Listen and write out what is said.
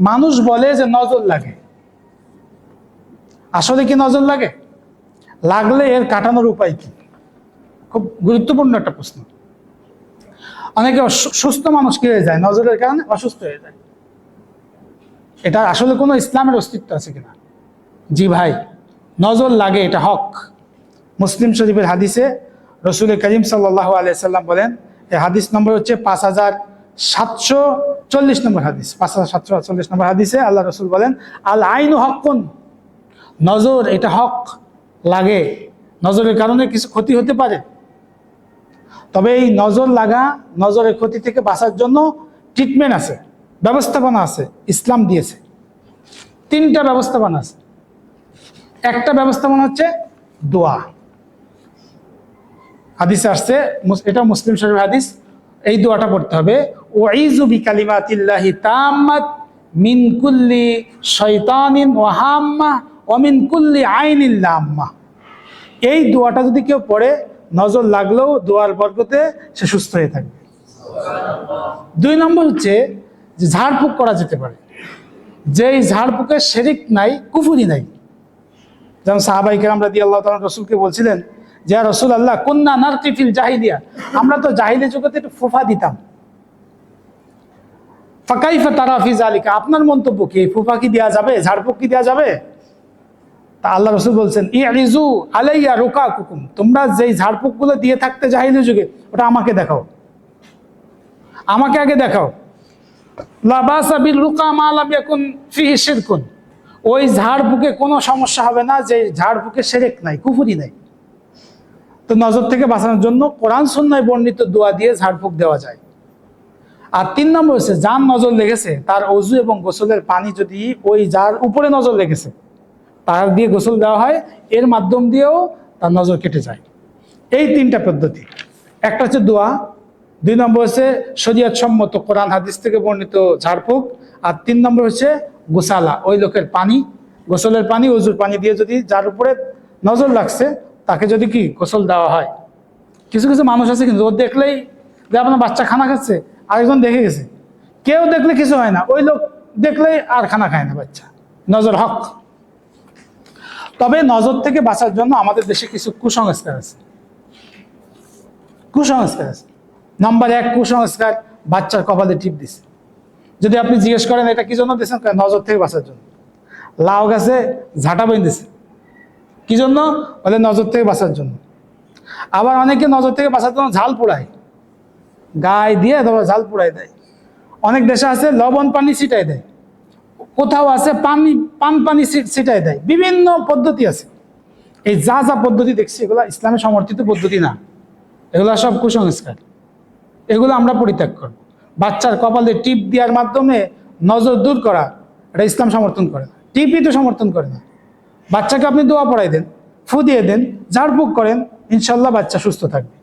মানুষ বলে যে নজর লাগে, আসলে কি নজর লাগে? লাগলে এর কাটানোর উপায় কি? খুব গুরুত্বপূর্ণ একটা প্রশ্ন। অনেকে সুস্থ মানুষ কি হয়ে যায়? নজরের কারণে অসুস্থ হয়ে যায়। এটা আসলে কোনো ইসলামের অস্তিত্ব আছে কিনা? জি ভাই, নজর লাগে, এটা হক। মুসলিম শরীফের হাদিসে রসুল করিম সাল্লাল্লাহু আলাইহি সাল্লাম বলেন, এই হাদিস নম্বর হচ্ছে 5740 নম্বর হাদিস। 5740 নম্বর হাদিসে আল্লাহ রসুল বলেন, আল আইনু হক্কুন, নজর এটা হক, লাগে। নজরের কারণে কিছু ক্ষতি হতে পারে, তবে এই নজর লাগা, নজরের ক্ষতি থেকে বাঁচার জন্য ট্রিটমেন্ট আছে, ব্যবস্থাপনা আছে, ইসলাম দিয়েছে। 3টা ব্যবস্থাপনা আছে। একটা ব্যবস্থাপনা হচ্ছে দোয়া। হাদিসে আসছে, এটা মুসলিম শরীফ হাদিস, এই দোয়াটা পড়তে হবে, উইযু বিকালিমাতিল্লাহি তাম্মাত মিন কুল্লি শাইতানিন ওয়া হাম্মা ওয়া মিন কুল্লি আইনিল লাম্মা। এই দোয়াটা যদি কেউ পড়ে, নজর লাগলেও দোয়ার বরকতে সে সুস্থ হয়ে থাকবে। 2 নম্বর হচ্ছে যে ঝাড়ফুঁক করা যেতে পারে, যেই ঝাড়ফুঁকের শিরক নাই, কুফরি নাই। যেমন সাহাবায়ে কেরাম রাদিয়াল্লাহু তাআলা রাসূলকে বলছিলেন যে ইয়া রাসূলুল্লাহ কুননা নারকি ফিল জাহিলিয়া, আমরা তো জাহিলি যুগেতে একটু ফুফা দিতাম। ফাকাইফা তারা ফি যালিকা, আপনার মন্তব্য কি? ফুফা কি দেওয়া যাবে? ঝাড়ফুঁক কি দেওয়া যাবে? তা আল্লাহ রসুল বলছেন, ইরিজু আলাইয়া রুকাকুকুম, তোমরা যেই ঝাড়ফুঁকগুলো দিয়ে থাকতে জাহিলি যুগে, ওটা আমাকে দেখাও, আমাকে আগে দেখাও। লা বাসা বিল রুকা মা লাম ইয়াকুন ফিহি শিরকুন, ওই ঝাড়ফুঁকে কোনো সমস্যা হবে না যে ঝাড়ফুঁকে শিরক নাই, কুফরি নাই। তো নজর থেকে বাঁচানোর জন্য কোরআন সুন্নাহয় বর্ণিত দোয়া দিয়ে ঝাড়ফুঁক দেওয়া যায়। আর 3 নম্বর হচ্ছে, যার নজর লেগেছে তার ওযু এবং গোসলের পানি যদি ওই যার উপরে নজর লেগেছে তার দিয়ে গোসল দেওয়া হয়, এর মাধ্যম দিয়েও তার নজর কেটে যায়। এই 3টা পদ্ধতি। একটা হচ্ছে দোয়া, 2 নম্বর হচ্ছে শরীয়ত সম্মত কোরআন হাদিস থেকে বর্ণিত ঝাড়ফুঁক, আর 3 নম্বর হচ্ছে গোসালা, ওই লোকের পানি, গোসলের পানি, ওযুর পানি দিয়ে যদি যার উপরে নজর লাগছে তাকে যদি কি গোসল দেওয়া হয়। কিছু কিছু মানুষ আছে কিন্তু, ও দেখলেই যে আপনার বাচ্চা খানা খাচ্ছে, আরেকজন দেখে গেছে, কেউ দেখলে কিছু হয় না, ওই লোক দেখলেই আর খানা খায় না বাচ্চা। নজর হক। তবে নজর থেকে বাঁচার জন্য আমাদের দেশে কিছু কুসংস্কার আছে। কুসংস্কার আছে। নাম্বার 1 কুসংস্কার, বাচ্চার কপালে টিপ দিছে। যদি আপনি জিজ্ঞেস করেন এটা কি জন্য দিয়েছেন, নজর থেকে বাঁচার জন্য। লাউ গাছে ঝাঁটা বেঁধেছে, কি জন্য? বলে নজর থেকে বাঁচার জন্য। আবার অনেকে নজর থেকে বাঁচার জন্য ঝাল পোড়ায়, গায়ে দিয়ে তারপর ঝাল পোড়ায় দেয়। অনেক দেশে আছে লবণ পানি ছিটাই দেয়, কোথাও আছে পানি ছিটাই দেয়। বিভিন্ন পদ্ধতি আছে। এই যা যা পদ্ধতি দেখছি, এগুলো ইসলামে সমর্থিত পদ্ধতি না, এগুলো সব কুসংস্কার। এগুলো আমরা পরিত্যাগ করব। বাচ্চার কপালে টিপ দেওয়ার মাধ্যমে নজর দূর করা, এটা ইসলাম সমর্থন করে না, টিপই তো সমর্থন করে না। বাচ্চাকে আপনি দোয়া পড়াই দেন, ফু দিয়ে দেন, ঝাড়ফুঁক করেন, ইনশাল্লাহ বাচ্চা সুস্থ থাকবে।